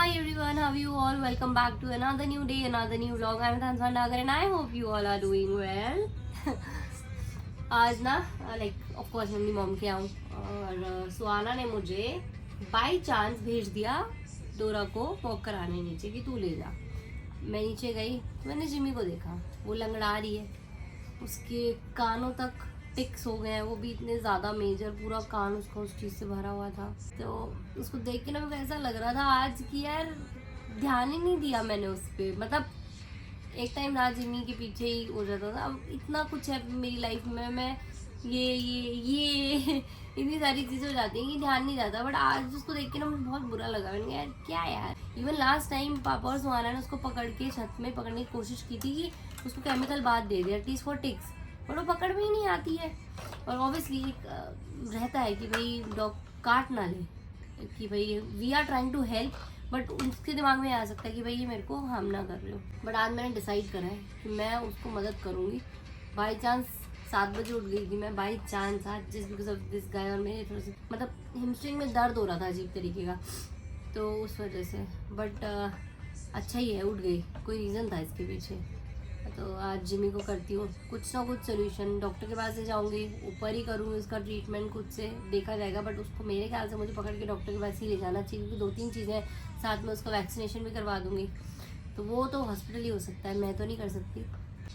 Hi everyone, how are you all? Welcome back to another new day, another new vlog. I'm Tansan Nagar and I hope you all are doing well. आज ना of course mummy mom के आऊँ और सुहाना ने मुझे by chance भेज दिया डोरा को वॉक कराने नीचे कि तू ले जा। मैं नीचे गई, मैंने जिमी को देखा, वो लंगड़ा रही है, उसके कानों तक टिक्स हो गए हैं, वो भी इतने ज़्यादा मेजर, पूरा कान उसका उस चीज़ से भरा हुआ था। तो उसको देख के ना मेरे को ऐसा लग रहा था आज कि यार ध्यान ही नहीं दिया मैंने उस पर। मतलब एक टाइम रात जिमी के पीछे ही हो जाता था। अब इतना कुछ है मेरी लाइफ में, मैं ये इतनी सारी चीज़ें हो जाती हैं कि ध्यान नहीं जाता। बट आज उसको देख के ना मुझे बहुत बुरा लगा। मैंने यार क्या यार, इवन लास्ट टाइम पापा और सुहाना ने उसको पकड़ के छत में पकड़ने की कोशिश की थी कि उसको केमिकल बात दे दे एटलीस्ट फॉर टिक्स, और वो पकड़ में ही नहीं आती है। और ऑब्वियसली रहता है कि भाई डॉग काट ना ले, कि भाई we are trying to help, but उसके दिमाग में आ सकता है कि भाई ये मेरे को हार्म ना कर रहे हो। बट आज मैंने डिसाइड करा है कि मैं उसको मदद करूँगी। बाई चांस 7 बजे उठ गई थी मैं, बाई चांस आज, just because of this guy. और मेरे थोड़ा सा मतलब हिमस्ट्रिंग में दर्द हो रहा था अजीब तरीके का, तो उस वजह से। बट अच्छा ही है, उठ गई, कोई रीज़न था इसके पीछे। तो आज जिमी को करती हूँ कुछ ना कुछ सोल्यूशन, डॉक्टर के पास से जाऊँगी, ऊपर ही करूँगी उसका ट्रीटमेंट, खुद से देखा जाएगा। बट उसको मेरे ख्याल से मुझे पकड़ के डॉक्टर के पास ही ले जाना चाहिए, क्योंकि 2-3 चीज़ें साथ में, उसका वैक्सीनेशन भी करवा दूँगी। तो वो तो हॉस्पिटल ही हो सकता है, मैं तो नहीं कर सकती।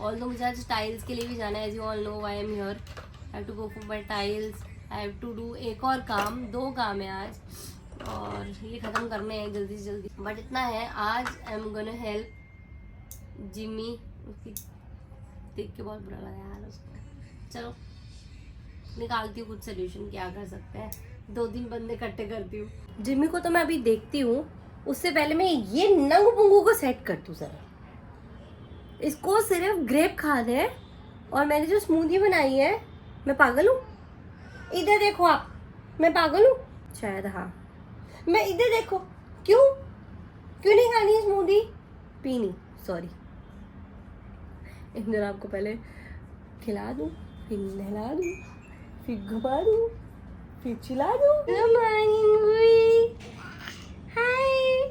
ऑल तो मुझे आज टाइल्स के लिए भी जाना है, as you all know I am here, I have to go for my tiles, I have to do एक और काम, 2 काम है आज, और ये ख़त्म करने हैं जल्दी से जल्दी। बट इतना है, आज I am gonna help Jimmy. उसकी देख के बहुत बुरा लगा यार उसको। चलो निकालती हूँ कुछ सोल्यूशन, क्या कर सकते हैं, 2-3 बंदे इकट्ठे करती हूँ। जिमी को तो मैं अभी देखती हूँ, उससे पहले मैं ये नंग पुंगू को सेट करती हूँ जरा। इसको सिर्फ ग्रेप खाना है, और मैंने जो स्मूदी बनाई है, मैं पागल हूँ? इधर देखो आप, मैं पागल हूँ शायद, हाँ मैं, इधर देखो, क्यों नहीं खानी स्मूदी, पीनी, सॉरी। इधर आपको पहले खिला दूँ, फिर नहला दूँ, फिर घुमा दूँ, फिर चिल्ला दूँ। हाय,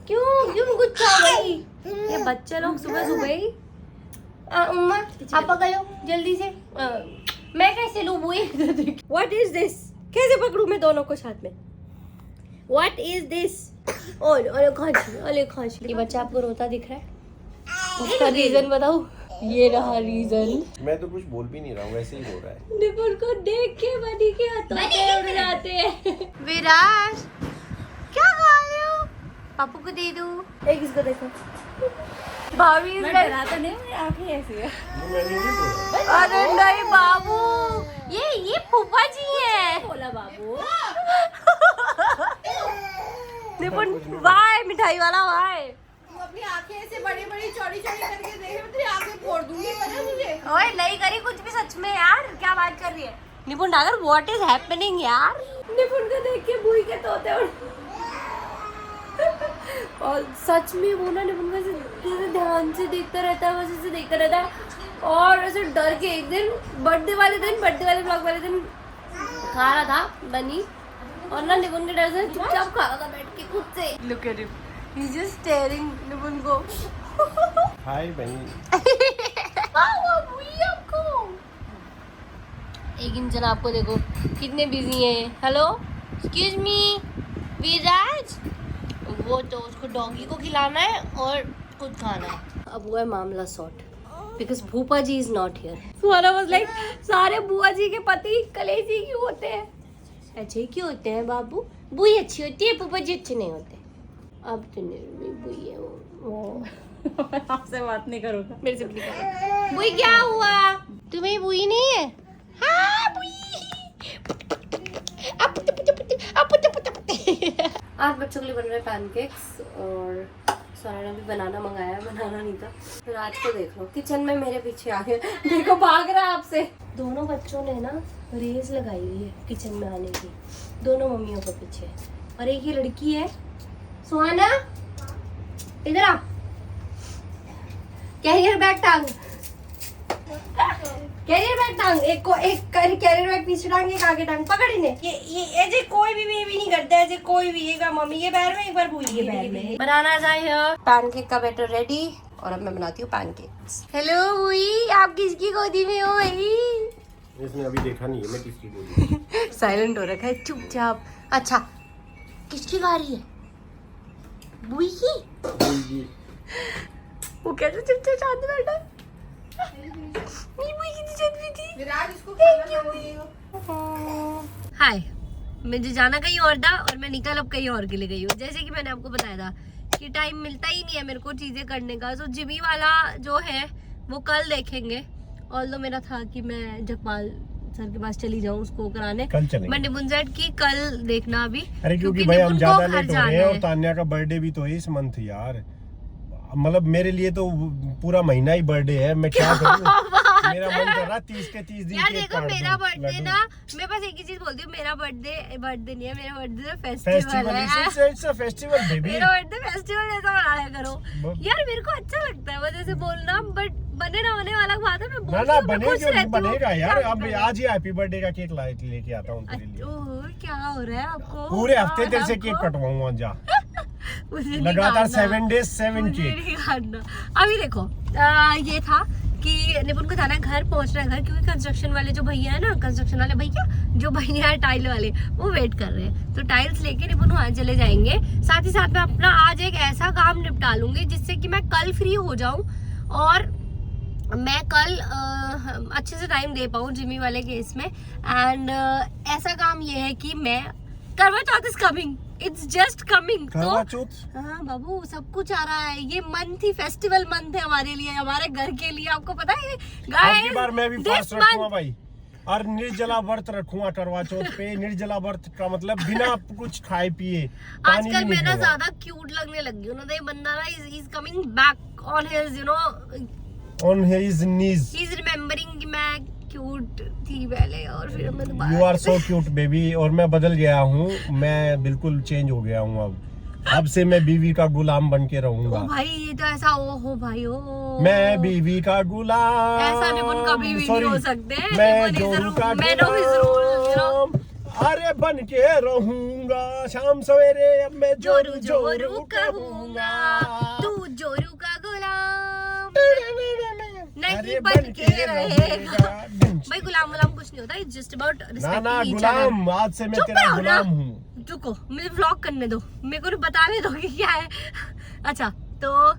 क्यों गुस्सा हो गई? ये बच्चे लोग सुबह ही उम्मा आप पकड़ो जल्दी से। मैं कैसे लूँ बुई? What is this? कैसे पकड़ूँ मैं दोनों को साथ में? What is this? ओले खांसी। ये बच्चा आपको रोता दिख रहा है? उसका रीजन बताओ। ये रहा रीजन। मैं तो कुछ बोल भी नहीं रहा हूँ, वैसे ही हो रहा है। निपुण को देख के बनी के हाथों उड़ जाते हैं। विराज क्या खा रहे हो? पापू को दे दूं। एक इसको देखो, भाभी इस डराता नहीं, मेरी आंखें ऐसी है। अरे नहीं बाबू, ये फूफा जी हैं। बोला बाबू। निपुण वाई, मिठाई वाला वाई। अपनी आंखें ऐसे बड़ी चौड़ी करके देख, मैं तेरी आंखें फोड़ दूंगी, पता मुझे। ओए नहीं करी कुछ भी सच में यार, क्या बात कर रही है निपुण नागर? व्हाट इज हैपनिंग यार? निपुण को देख के बुई के तोते और सच में वो ना निपुण का ऐसे ध्यान से देखता रहता है, बस ऐसे देखता रहता है। और ऐसे डर के एक दिन बर्थडे वाले ब्लॉग वाले दिन खा रहा था बनी, और ना निपुण के डर से चुपचाप खा रहा था बैठ के खुद से। Look at him, he is just steering निपुण को। हाय बहन। एक इंजन आपको देखो कितने बिजी हैं। हेलो एक्सक्यूज मी विराज, वो तो उसको डॉगी को खिलाना है और खुद खाना है। अब वो है मामला sort, because Bhupa ji is not here. Suhana was like सारे बुआ जी के पति कलेजी क्यों होते हैं? अच्छे क्यों होते हैं बाबू? बुई अच्छी होती है, भूपा जी अच्छे नहीं होते। अब तो नहीं बुई है वो। आपसे बात नहीं करूँगा, मेरे से भी नहीं। बुई क्या हुआ? तुम्हें बुई नहीं है? हाँ बुई। आज बच्चों के लिए बन रहे पैनकेक्स, और सोना ने भी बनाना मंगाया, बनाना नहीं था। फिर आज को देख लो, किचन में मेरे पीछे आ गया, देखो भाग रहा है आपसे। दोनों बच्चों ने ना रेस लगाई हुई है किचन में आने की, दोनों मम्मियों के पीछे। और एक ही लड़की है, सुहाना इधर आ, कैरियर बैग टांग। कैरियर बैग टांग, एक कैरियर बैग पीछे टांग, एक आगे टांग, पकड़ इन्हें। ये ऐसे कोई भी बेबी नहीं करता, ऐसे कोई भी। एक बार मम्मी के पैर में, एक बार भूई के पैर में। बनाना जाए पैनकेक का बैटर रेडी, और अब मैं बनाती हूँ पैनकेक्स। हेलो भूई, आप किसकी गोदी में हो भाई? इसने अभी देखा नहीं है मैं किसकी बोली। साइलेंट हो रखा है चुपचाप। अच्छा, किसकी बारी है? भूई की। वो कैसे चुपचाप साथ में बैठा? विराट इसको खाना बोल रही हो। हाय, मुझे जाना कहीं और था और मैं निकल अब कहीं और के लिए गई हूँ। जैसे कि मैंने आपको बताया था कि टाइम मिलता ही नहीं है मेरे को चीजें करने का। तो जिमी वाला जो है वो कल देखेंगे। ऑल्दो मेरा था कि मैं जगपाल सर के पास चली जाऊँ उसको कराने। कल चलेंगे। मैं निबुंजेट की कल देखना अभी। अरे क्योंकि भाई हम ज्यादा लेट हो रहे हैं और तान्या का बर्थडे भी तो है इस मंथ यार। मतलब मेरे लिए तो पूरा महीना ही बर्थडे है। मैं क्या करूं? मेरा मन कर रहा 30 के 30 दिन यार देखो, मेरा बर्थडे ना, मैं बस एक ही चीज बोलती हूँ, मेरा बर्थडे नहीं है, मेरा बर्थडे फेस्टिवल है। It's a festival baby. मेरा बर्थडे फेस्टिवल जैसा मनाया करो यार। मेरे को अच्छा लगता है वजह से बोलना, बट बने ना होने वाला बात है। मैं ना बने क्यों नहीं बनेगा यार। अब आज ही हैप्पी बर्थडे का केक लेके आता हूँ तेरे लिए। ओह, क्या हो रहा है आपको? पूरे हफ्ते तेरे से केक कटवाऊंगा जा। लगातार 7 days 7 केक। अभी देखो, ये था कि निपुण को जाना है घर, पहुंचना है घर, क्योंकि कंस्ट्रक्शन वाले जो भैया है ना, कंस्ट्रक्शन वाले भैया जो भैया है टाइल वाले, वो वेट कर रहे हैं। तो टाइल्स लेके निपुण वहां चले जाएंगे। साथ ही साथ मैं अपना आज एक ऐसा काम निपटा लूंगी जिससे कि मैं कल फ्री हो जाऊं और मैं कल अच्छे से टाइम दे पाऊँ जिमी वाले केस में। एंड ऐसा काम ये है कि मैं Karva Chauth is coming, it's just coming. तो हाँ बाबू, सब कुछ आ रहा है। ये मंथ ही फेस्टिवल मंथ है हमारे लिए, हमारे घर के लिए। आपको पता है गाइस, बार मैं भी फास्ट रखूंगा भाई, और निर्जला व्रत रखूंगा करवा चौथ पे। निर्जला व्रत का मतलब बिना कुछ खाए पिए। आजकल मैं ना ज्यादा क्यूट लगने लगी हूँ ना। ये बंदा ना is coming back on his, you know, on his knees. He's remembering कि मैं क्यूट थी पहले और फिर मैं दोबारा। You are so cute baby। और मैं बदल गया हूँ, मैं बिल्कुल चेंज हो गया हूँ। अब से मैं बीवी का गुलाम बन के रहूंगा। ओ भाई, ये तो ऐसा हो भाई, ओ मैं बीवी का गुलाम। ऐसा निपुण कभी भी नहीं हो सकते। मैं जोरू का गुलाम। अरे बन के रहूंगा शाम सवेरे। अब मैं जोरू जोरू कहूंगा। तू जोरू का गुलाम नहीं बन के रहेगा। भाई गुलाम कुछ नहीं होता, it's just about respecting each other. गुलाम, आज से मैं तेरा गुलाम हूँ। रुको, मुझे व्लॉग करने दो, मेरे को बताने दो कि क्या है। अच्छा, तो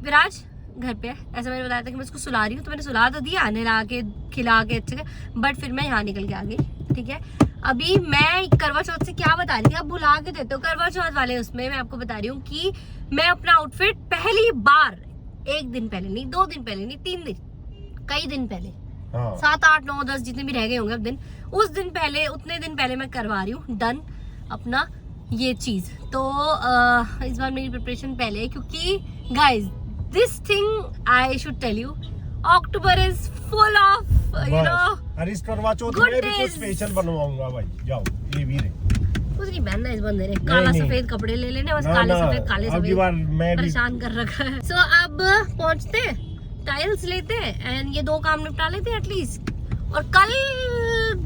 विराज घर पे है, ऐसा मैंने बताया था कि मैं उसको सुला रही हूँ। तो मैंने सुला तो दिया, नहला के खिला के अच्छे से, बट फिर मैं यहाँ निकल के आ गई। ठीक है, अभी मैं करवा चौथ से क्या बता रही थी, अब भुला के देते हो। करवा चौथ वाले उसमें मैं आपको बता रही हूँ कि मैं अपना आउटफिट पहली बार 1 दिन पहले नहीं, 2 दिन पहले नहीं, 3 दिन, कई दिन पहले, 7, 8, 9, 10 जितने भी रह गए होंगे अब दिन, उस दिन पहले, उतने दिन पहले मैं करवा रही हूँ डन अपना ये चीज। तो इस बार मेरी प्रिपरेशन पहले है, क्योंकि guys this thing I should tell you, October is full of you know. अरे इस करवा चौथ में भी कुछ स्पेशल बनवाऊंगा भाई। जाओ, ये भी रे कुछ नहीं पहनना इस बंदे ने, काला सफेद कपड़े ले लेने बस, काले सफेद काले सफेद परेशान कर रखा है। सो अब पहुंचते हैं, टाइल्स लेते हैं एंड ये 2 काम निपटा लेते हैं एटलीस्ट। और कल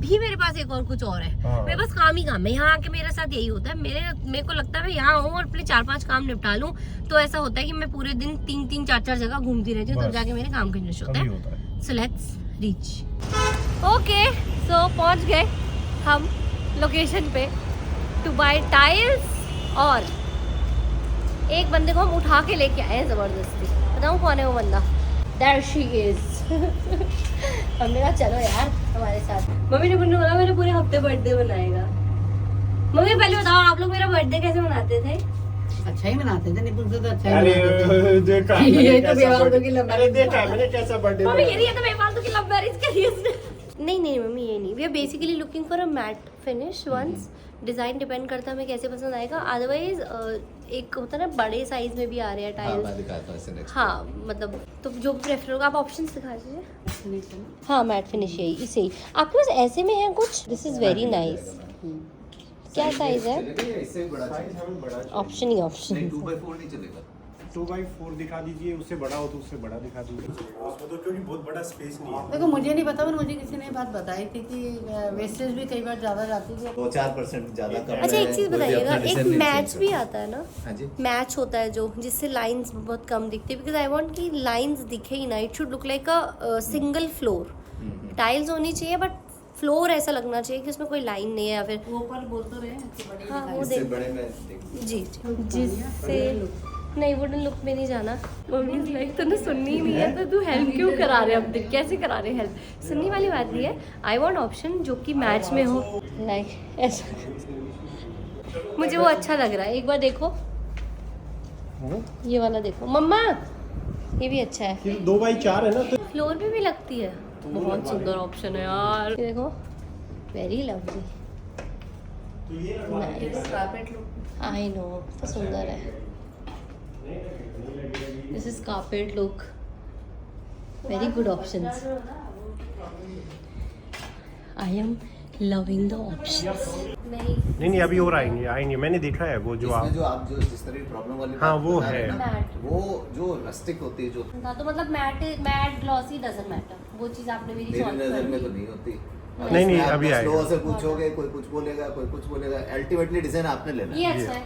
भी मेरे पास एक और कुछ और है। मेरे पास काम ही काम है, यहाँ आके मेरे साथ यही होता है। मेरे को लगता है मैं यहाँ हूँ और अपने 4-5 काम निपटा लूँ, तो ऐसा होता है कि मैं पूरे दिन 3-3, 4-4 जगह घूमती रहती हूँ, तब जाके मेरे काम फिनिश होता है। So let's reach. ओके, सो पहुंच गए हम लोकेशन पे टू बाय टाइल्स। और एक बंदे को हम उठा के लेके आए हैं जबरदस्ती। बताऊँ कौन है वो बंदा? There she is। हमने कहा चलो यार हमारे साथ। मम्मी ने बोला मेरे पूरे हफ्ते बर्थडे मनाएगा। मम्मी पहले बताओ, आप लोग मेरा बर्थडे कैसे मनाते थे? अच्छा ही मनाते थे, निपुण से तो अच्छा ही अरे देखा ये तो बेवालतू की लव अरे देखा मैंने कैसा बर्थडे। मम्मी ये तो बेवालतू की लव मैरिज करी उसने। नहीं मम्मी, ये नहीं। We are basically looking for a matte finish ones. Design depend करता है हमें कैसे पसंद आएगा। अदरवाइज एक होता है ना, बड़े साइज में भी आ रहे हैं टाइल्स। हाँ मतलब, तो जो प्रेफर होगा आप ऑप्शंस दिखा दीजिए। हाँ, मैट फिनिश यही सही। आपके पास ऐसे में है कुछ? This is very nice. क्या साइज है? ऑप्शन ही ऑप्शन। 2x4 दिखा दीजिए, उससे बड़ा हो तो उससे बड़ा दिखा दीजिए। उसमें तो क्योंकि बहुत बड़ा स्पेस नहीं है। देखो मुझे नहीं पता, पर मुझे किसी ने बात बताई थी कि वेस्टेज भी कई बार ज़्यादा जाती है। 2-4% ज्यादा कम अच्छा है, एक चीज कोई भी बताइएगा, अपना एक decision नहीं मैच change भी करता। आता है ना, हाँ जी। मैच होता है जो जिससे लाइंस बहुत कम दिखती है, बिकॉज आई वांट कि लाइंस दिखे ही ना, it should look like a single floor. Tiles होनी चाहिए बट फ्लोर ऐसा लगना चाहिए कि उसमें कोई लाइन नहीं है, या फिर वो ऊपर बोल तो रहे हैं कि बड़ी हाँ वो इससे देख बड़े में देख- जी जिससे नहीं वुडन लुक में नहीं जाना। मम्मी इज लाइक तूने सुननी ही नहीं है तो तू हेल्प क्यों करा रहे अब तक, कैसे करा रहे हेल्प, सुनने वाली बात नहीं है। आई वांट ऑप्शन जो कि मैच में हो, लाइक ऐसा मुझे वो अच्छा लग रहा है। एक बार देखो ये वाला, देखो मम्मा ये भी अच्छा है, ये 2x4 है ना, तो फ्लोर पे भी लगती है, बहुत सुंदर ऑप्शन है यार। ये देखो very lovely, carpet look. I know तो सुंदर है। This is carpet look, very good options. I am loving the options. नहीं अभी और आएंगे मैंने देखा है वो जो इसमें आप जो आप जो जिस तरह की प्रॉब्लम वाली हाँ, बात वो बता रहे है। हैं ना, मैट। वो जो रस्टिक होती है, जो हाँ तो मतलब मैट ग्लॉसी डजंट मैटर, वो चीज़ आपने मेरी मेरी सॉल्व नजर कर में दी। तो नहीं होती। नहीं, इसमें आप अभी 10 आएगा। लोगों से पूछोगे, कोई कुछ बोलेगा, कोई कुछ बोलेगा, अल्टीमेटली डिजाइन आपने लेना ये है। अच्छा है।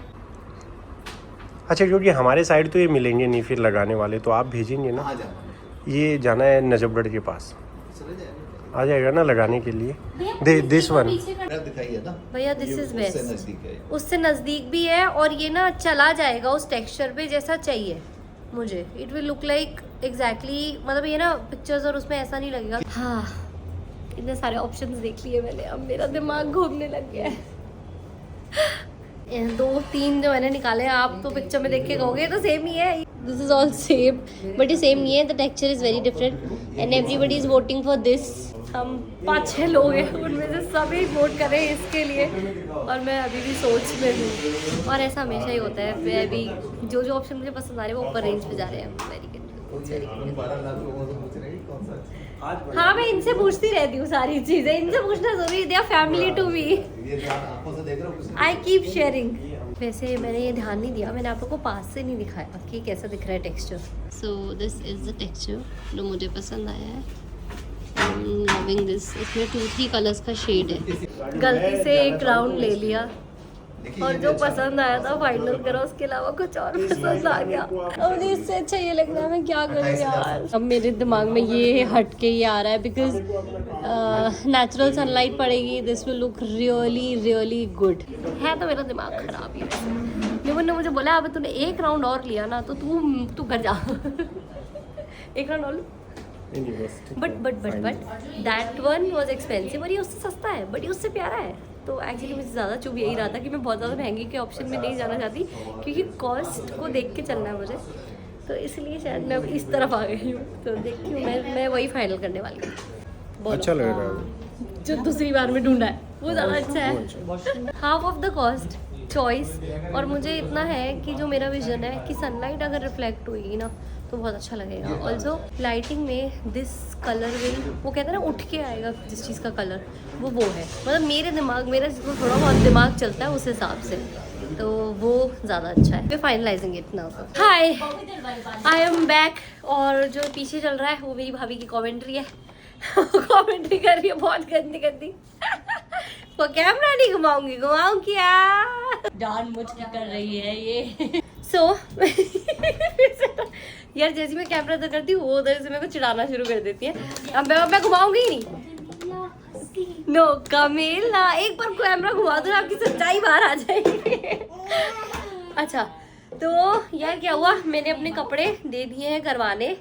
अच्छा क्योंकि हमारे साइड तो ये मिलेंगे नहीं फिर लगाने वाले, तो आप भेजेंगे ना। आ जाना, ये जाना है नजफगढ़ के पास, चले जाएंगे। आ जाएगा ना लगाने के लिए। भैया, दिस वन पीछे कर- मेरा दिखाइए ना, भैया दिस ये इज उससे बेस्ट, नजदीक है। उससे नज़दीक भी है और ये ना चला जाएगा उस टेक्सचर पे जैसा चाहिए मुझे। It will look like exactly, मतलब ये ना पिक्चर्स और उसमें ऐसा नहीं लगेगा। हाँ इतने सारे ऑप्शंस देख लिए मैंने, अब मेरा दिमाग घूमने लग गया है। ये 2-3 जो मैंने निकाले हैं, आप तो पिक्चर में देख के कहोगे तो सेम ही है। This is all same but ये सेम नहीं है, the texture is very different and everybody is voting for this. हम 5-6 लोग हैं, उनमें से सभी वोट करें इसके लिए, और मैं अभी भी सोच में हूँ। और ऐसा हमेशा ही होता है, मैं अभी जो ऑप्शन मुझे पसंद आ रहे हैं वो ऊपर रेंज पे जा रहे हैं। Very good. 12 लाख लोगों से पूछ रहे हैं कि कौन सा हाँ मैं इनसे पूछती रहती हूँ सारी चीज़ें, इनसे पूछना जरूरी, they are family to me, ये जो आप आंखों से देख रहे हो कुछ आई कीप शेयरिंग। वैसे मैंने ये ध्यान नहीं दिया, मैंने आप लोग को पास से नहीं दिखाया कि कैसा दिख रहा है texture. So this is the texture जो मुझे पसंद आया है। Loving this. इसमें 2-3 कलर्स का शेड है। गलती से एक राउंड ले लिया और जो पसंद आया था फाइनल करा, उसके अलावा कुछ और पसंद आ गया। अब मुझे इससे अच्छा ये लग रहा है, मैं क्या करूँ यार। अब मेरे दिमाग में ये हट के ये आ रहा है बिकॉज नेचुरल सनलाइट पड़ेगी, this will look really really good. है तो मेरा दिमाग खराब ही है। लेकिन ने मुझे बोला अब तूने एक राउंड और लिया ना तो तू घर जा। एक राउंड और but that one was expensive, और ये उससे सस्ता है बट ये उससे प्यारा है। तो एक्चुअली मुझे ज़्यादा चुभ यही रहा था कि मैं बहुत ज़्यादा महंगे के ऑप्शन में नहीं जाना चाहती, क्योंकि कॉस्ट को देख के चलना है मुझे, तो इसलिए शायद मैं अब इस तरफ आ गई हूँ। तो देखती हूँ, मैं वही फाइनल करने वाली हूँ। अच्छा लग रहा है जो दूसरी बार में ढूंढा है वो ज़्यादा अच्छा है, half of the cost choice. और मुझे इतना है कि जो मेरा विजन है कि सनलाइट अगर रिफ्लेक्ट हुई ना तो बहुत अच्छा लगेगा। ऑल्सो लाइटिंग में दिस कलर विल, वो कहते हैं ना उठ के आएगा जिस चीज़ का कलर, वो है। मतलब मेरे दिमाग, मेरा जिसको थोड़ा बहुत दिमाग चलता है उस हिसाब से, तो वो ज़्यादा अच्छा है। We finalising it now. Hi I am back. और जो पीछे चल रहा है वो मेरी भाभी की कॉमेंट्री है। कॉमेंट्री कर रही है बहुत गंदी गंदी। वो कैमरा नहीं घुमाऊंगी, घुमाऊं क्या, जानबूझ के कर रही है ये। सो यार जैसे मैं कैमरा इधर करती हूँ वो उधर से मेरे को चिढ़ाना शुरू कर देती है। अब मैं घुमाऊंगी ही नहीं। नो कमीला, एक बार कैमरा घुमा दो आपकी सच्चाई बाहर आ जाएगी। अच्छा तो यार क्या हुआ, मैंने अपने कपड़े दे दिए हैं करवाने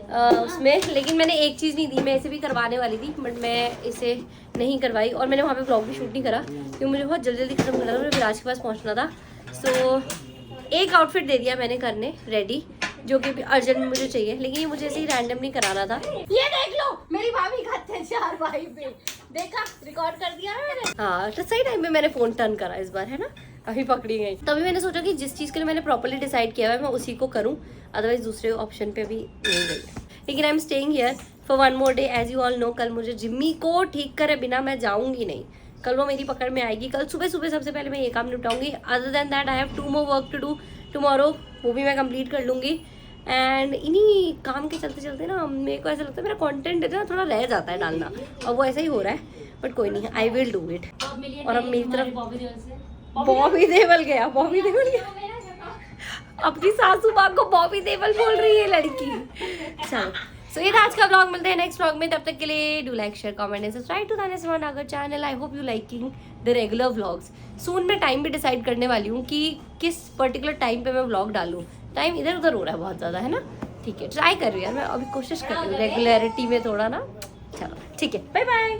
उसमें, लेकिन मैंने एक चीज़ नहीं दी, मैं इसे भी करवाने वाली थी बट मैं इसे नहीं करवाई। और मैंने वहाँ पे ब्लॉग भी शूट नहीं करा क्योंकि मुझे बहुत जल्दी जल्दी खत्म करना था, मुझे विराज के पास पहुँचना था। सो एक आउटफिट दे दिया मैंने करने रेडी, जो कि अर्जेंट में मुझे चाहिए, लेकिन ये मुझे ऐसे ही रैंडमली कराना था। ये देख लो मेरी भाभी का अत्याचार भाई पे, देखा रिकॉर्ड कर दिया ना मैंने। हाँ तो सही टाइम पे मैंने फोन टर्न करा इस बार, है ना, अभी पकड़ी गई। तभी मैंने सोचा कि जिस चीज़ के लिए मैंने प्रॉपर्ली डिसाइड किया है मैं उसी को करूँ, अदरवाइज दूसरे ऑप्शन पे भी नहीं गई। लेकिन I am staying here for 1 more day. As you all know कल मुझे जिम्मी को ठीक करे बिना मैं जाऊँगी नहीं, कल वो मेरी पकड़ में आएगी। कल सुबह सुबह सबसे पहले मैं ये काम निपटाऊंगी। Other than that I have 2 more work to do tomorrow वो भी मैं कंप्लीट कर लूँगी। एंड इन्हीं काम के चलते चलते ना मेरे को ऐसा लगता है मेरा कंटेंट है ना थोड़ा रह जाता है डालना, और वो ऐसा ही हो रहा है, बट कोई नहीं, आई विल डू इट। और अब मेरी तरफ बॉबी देओल गया, बॉबी देओल गया, अपनी सासू माँ को बॉबी देओल बोल रही है लड़की। चलो सो ये था आज का ब्लॉग, मिलते हैं नेक्स्ट ब्लॉग में, तब तक के लिए do like share comment and subscribe to Tanya Sharma Nagar channel. I hope you liking the regular vlogs. Soon मैं टाइम भी डिसाइड करने वाली हूँ कि किस पर्टिकुलर टाइम पे मैं व्लॉग डालूँ। टाइम इधर उधर हो रहा है बहुत ज़्यादा, है ना? ठीक है, ट्राई कर रही हूँ यार, मैं अभी कोशिश कर रही हूँ रेगुलरिटी में थोड़ा ना। चलो ठीक है, बाय बाय।